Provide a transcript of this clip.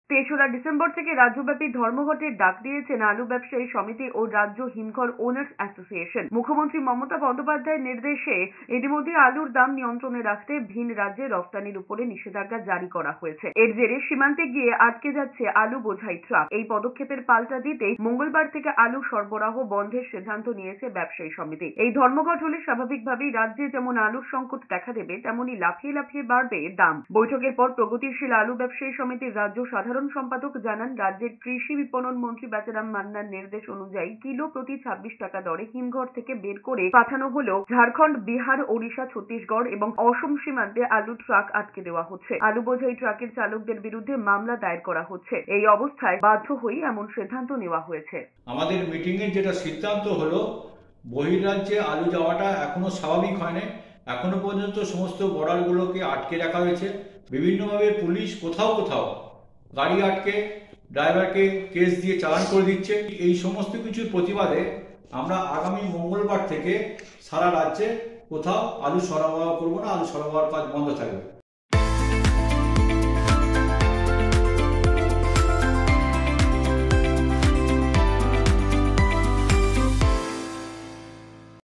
তেসরা ডিসেম্বর থেকে রাজ্যব্যাপী ধর্মঘটের ডাক দিয়েছেন আলু ব্যবসায়ী সমিতি ও রাজ্য হিমঘর ওনার্স অ্যাসোসিয়েশন। মুখ্যমন্ত্রী মমতা বন্দ্যোপাধ্যায়ের নির্দেশে ইতিমধ্যে আলুর দাম নিয়ন্ত্রণে রাখতে ভিন রাজ্যে রফতানির উপরে নিষেধাজ্ঞা জারি করা হয়েছে। এর জেরে সীমান্তে গিয়ে আটকে যাচ্ছে আলু বোঝাই ট্রাক। এই পদক্ষেপের পাল্টা দিতেই মঙ্গলবার থেকে আলু সরবরাহ বন্ধের সিদ্ধান্ত নিয়েছে ব্যবসায়ী সমিতি। এই ধর্মঘট হলে স্বাভাবিকভাবেই রাজ্যে যেমন আলুর সংকট দেখা দেবে, তেমনি লাফিয়ে লাফিয়ে বাড়বে দাম। বৈঠকের পর প্রগতিশীল আলু ব্যবসায়ী সমিতির রাজ্য সাধারণ সম্পাদক জানান, রাজ্যের কৃষি বিপণন মন্ত্রী বেচারাম মান্নার নির্দেশ অনুযায়ী কিলো প্রতি 26 টাকা দরে হিমঘর থেকে বের করে পাঠানো হলেও ঝাড়খণ্ড, বিহার, ওড়িশা, ছত্তিশগড় এবং অসম সীমান্তে আলু ট্রাক আটকে দেওয়া হচ্ছে। আলু বোঝাই ট্রাকের চালকদের বিরুদ্ধে মামলা দায়ের করা হচ্ছে। এই অবস্থায় বাধ্য হয়ে এমন সিদ্ধান্ত নেওয়া হয়েছে। আমাদের মিটিং এর যেটা সিদ্ধান্ত হলো, বহির্রাজ্যে আলু যাওয়াটা এখনো স্বাভাবিক হয়নি। এখনো পর্যন্ত সমস্ত বর্ডারগুলোকে আটকে রাখা হয়েছে। বিভিন্নভাবে পুলিশ কোথাও কোথাও গাড়ি আটকে ড্রাইভারকে কেস দিয়ে চালান করে দিচ্ছে। এই সমস্ত কিছুর প্রতিবাদে আমরা আগামী মঙ্গলবার থেকে সারা রাজ্যে কোথাও আলু সরবরাহ করবো না, আলু সরবরাহের কাজ বন্ধ থাকবে।